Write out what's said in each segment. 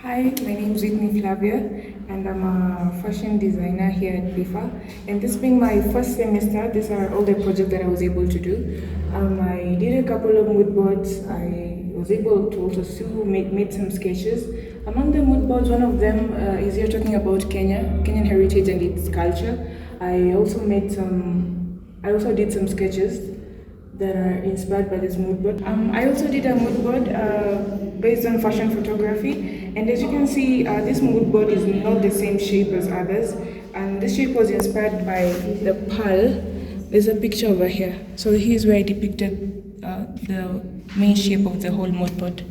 Hi, my name is Whitney Flavia, and I'm a fashion designer here at BIFA. And this being my first semester, these are all the projects that I was able to do. I did a couple of mood boards. I was able to also still make some sketches. Among the mood boards, one of them is here talking about Kenyan heritage and its culture. I also did some sketches that are inspired by this mood board. I also did a mood board based on fashion photography, and as you can see, this mood board is not the same shape as others, and this shape was inspired by the pearl. There's a picture over here, so here's where I depicted the main shape of the whole mood board.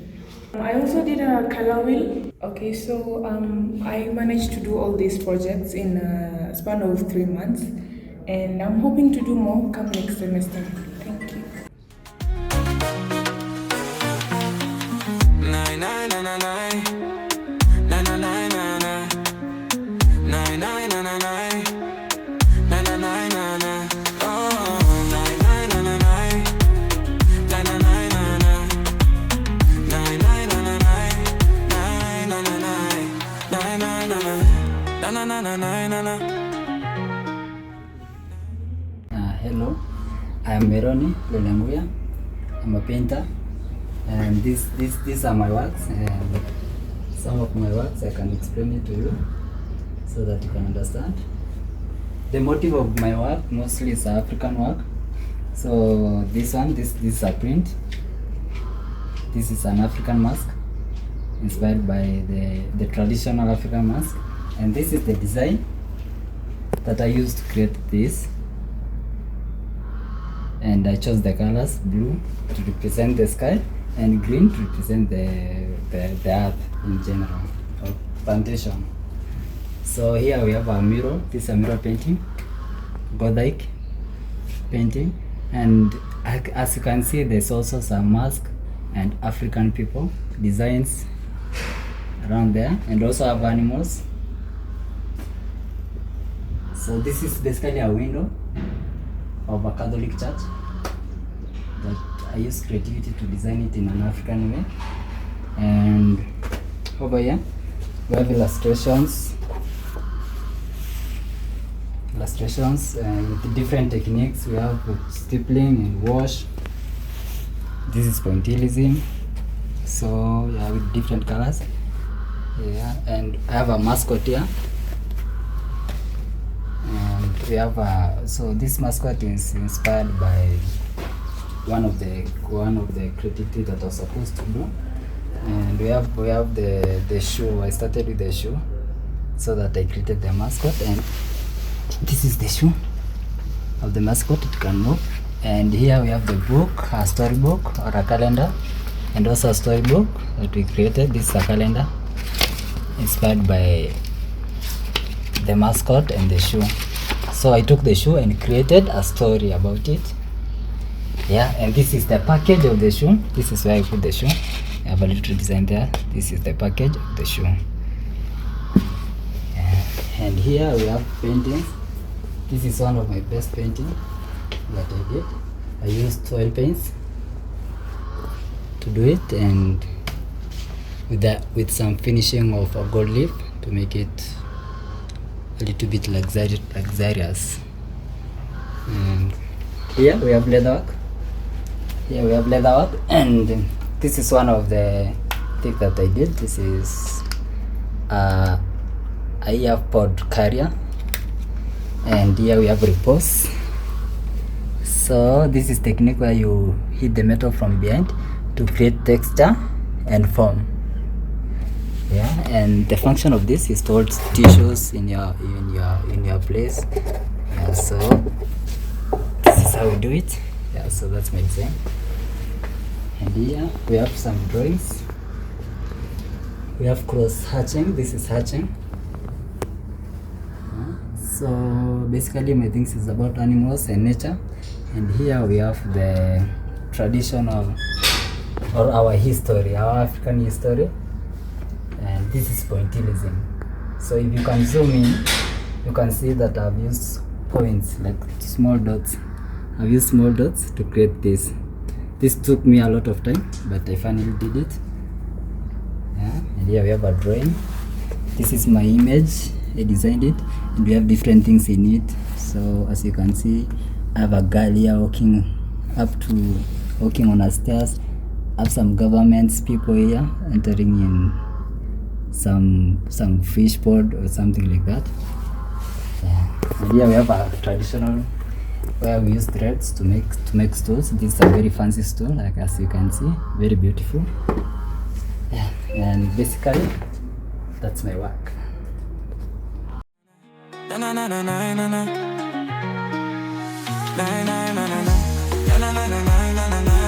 I also did a color wheel. Okay, so I managed to do all these projects in a span of 3 months, and I'm hoping to do more come next semester. Thank you. Hello, I am Meroni Lelenguya. I'm a painter, and these are my works. And some of my works I can explain it to you so that you can understand. The motive of my work mostly is African work. So this is a print. This is an African mask inspired by the traditional African mask, and this is the design that I used to create this. And I chose the colors blue to represent the sky and green to represent the earth in general, or plantation. So here we have a mural. This is a mural painting, Gothic painting, and as you can see, there's also some mask and African people designs around there, and also have animals. So this is basically a window of a Catholic church that I use creativity to design it in an African way. And over here we have illustrations with different techniques. We have stippling and wash. This is pointillism, so yeah, with different colors. Yeah, and I have a mascot here. We have so this mascot is inspired by one of the creativity that I was supposed to do, and we have the shoe. I started with the shoe so that I created the mascot, and this is the shoe of the mascot. It can move. And here we have the book, a storybook or a calendar, and also a storybook that we created. This is a calendar inspired by the mascot and the shoe. So I took the shoe and created a story about it. Yeah, and this is the package of the shoe. This is where I put the shoe. I have a little design there. This is the package of the shoe. Yeah. And here we have paintings. This is one of my best paintings that I did. I used oil paints to do it, and with some finishing of a gold leaf to make it a little bit luxurious. And here we have leatherwork. And this is one of the things that I did. This is a earpod carrier, and here we have repose. So this is technique where you hit the metal from behind to create texture and form. Yeah, and the function of this is to hold tissues in your place. Yeah, so this is how we do it. Yeah, so that's my design. And here we have some drawings. We have cross hatching. This is hatching. So basically my things is about animals and nature. And here we have the traditional or our history, our African history. And this is pointillism. So if you can zoom in, you can see that I've used points, like small dots. I've used small dots to create this. This took me a lot of time, but I finally did it. Yeah. And here we have a drawing. This is my image. I designed it, and we have different things in it. So as you can see, I have a girl here walking on a stairs. I have some governments people here entering in some fish pond or something like that. And here we have a traditional where we use threads to make stools. This is a very fancy stool, like as you can see, very beautiful. Yeah, and basically that's my work. Na na na na na na na na na na na na na na.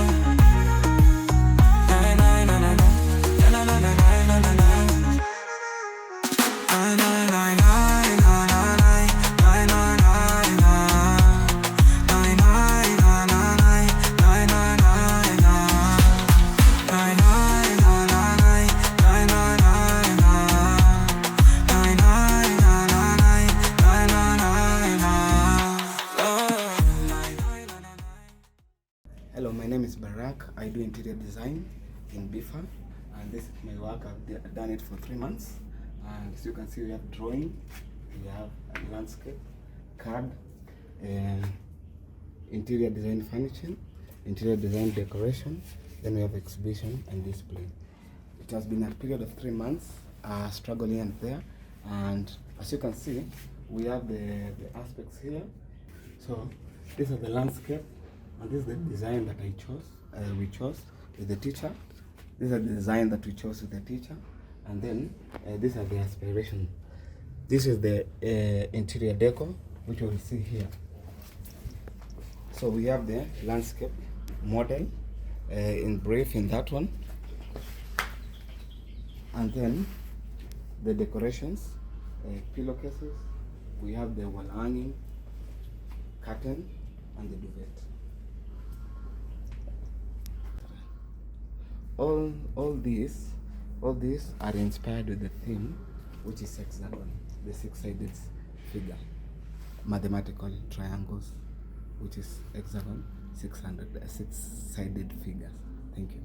Hello, my name is Barak. I do interior design in BIFA, and this is my work. I've done it for 3 months, and as you can see, we have drawing, we have a landscape, CAD, and interior design furnishing, interior design decoration, then we have exhibition and display. It has been a period of 3 months, struggling and there, and as you can see, we have the aspects here. So this is the landscape, and this is the design that we chose with the teacher. This is the design that we chose with the teacher, and then these are the aspiration. This is the interior decor, which we will see here. So we have the landscape model in brief in that one, and then the decorations, pillowcases. We have the wall hanging, curtain, and the duvet. All these are inspired with the theme, which is hexagon, the six-sided figure, mathematical triangles, which is hexagon, six-sided figures. Thank you.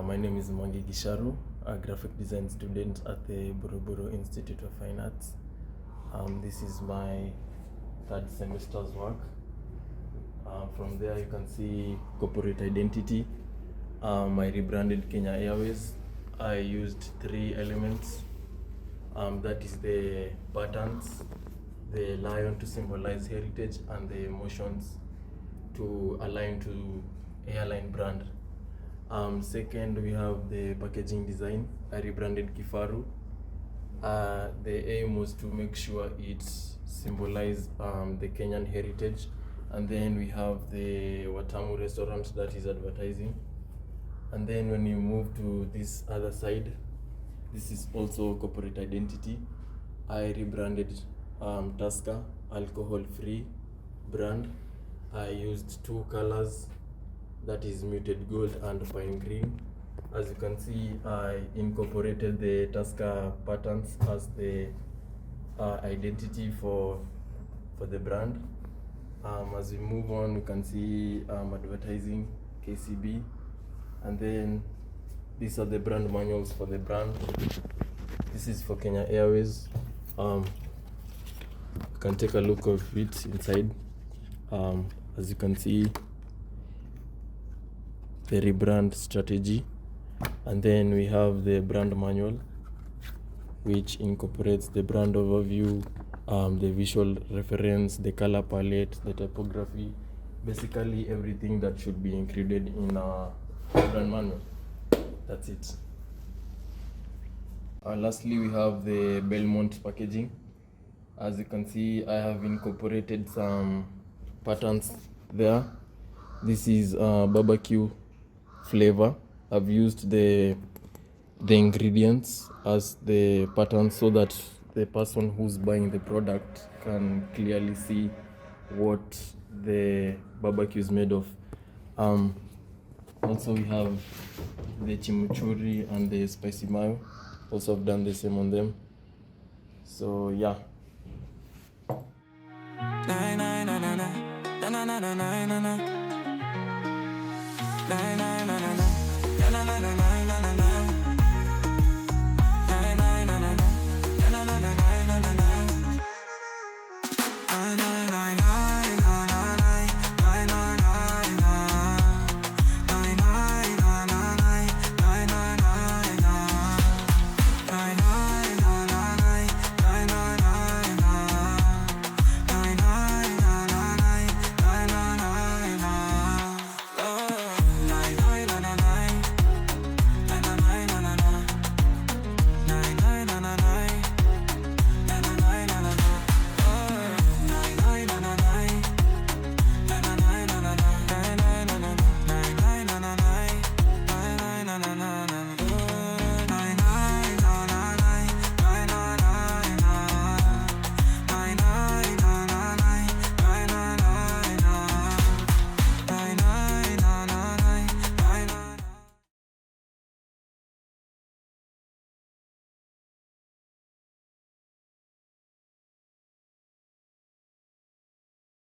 My name is Mwangi Gisharu, a graphic design student at the Buruburu Institute of Fine Arts. This is my 3rd semester's work. From there you can see corporate identity. I rebranded Kenya Airways. I used 3 elements. That is the buttons, the lion to symbolize heritage, and the emotions to align to airline brand. Second, we have the packaging design. I rebranded Kifaru. The aim was to make sure it symbolizes the Kenyan heritage. And then we have the Watamu restaurant that is advertising. And then when you move to this other side, this is also corporate identity. I rebranded Tusker. alcohol-free brand. I used 2 colors, that is muted gold and pine green. As you can see, I incorporated the Tusker patterns as the identity for the brand. As we move on, we can see advertising KCB, and then these are the brand manuals for the brand. This is for Kenya Airways. You can take a look of it inside. As you can see, the rebrand strategy, and then we have the brand manual, which incorporates the brand overview, the visual reference, the color palette, the typography, basically everything that should be included in a brand manual. That's it. Lastly, we have the Belmont packaging. As you can see, I have incorporated some patterns there. This is barbecue flavor. I've used the ingredients as the pattern so that the person who's buying the product can clearly see what the barbecue is made of. Also, we have the chimichurri and the spicy mayo. Also, I've done the same on them. So yeah. Na na na na na na na na na na na na na na na na na na na na.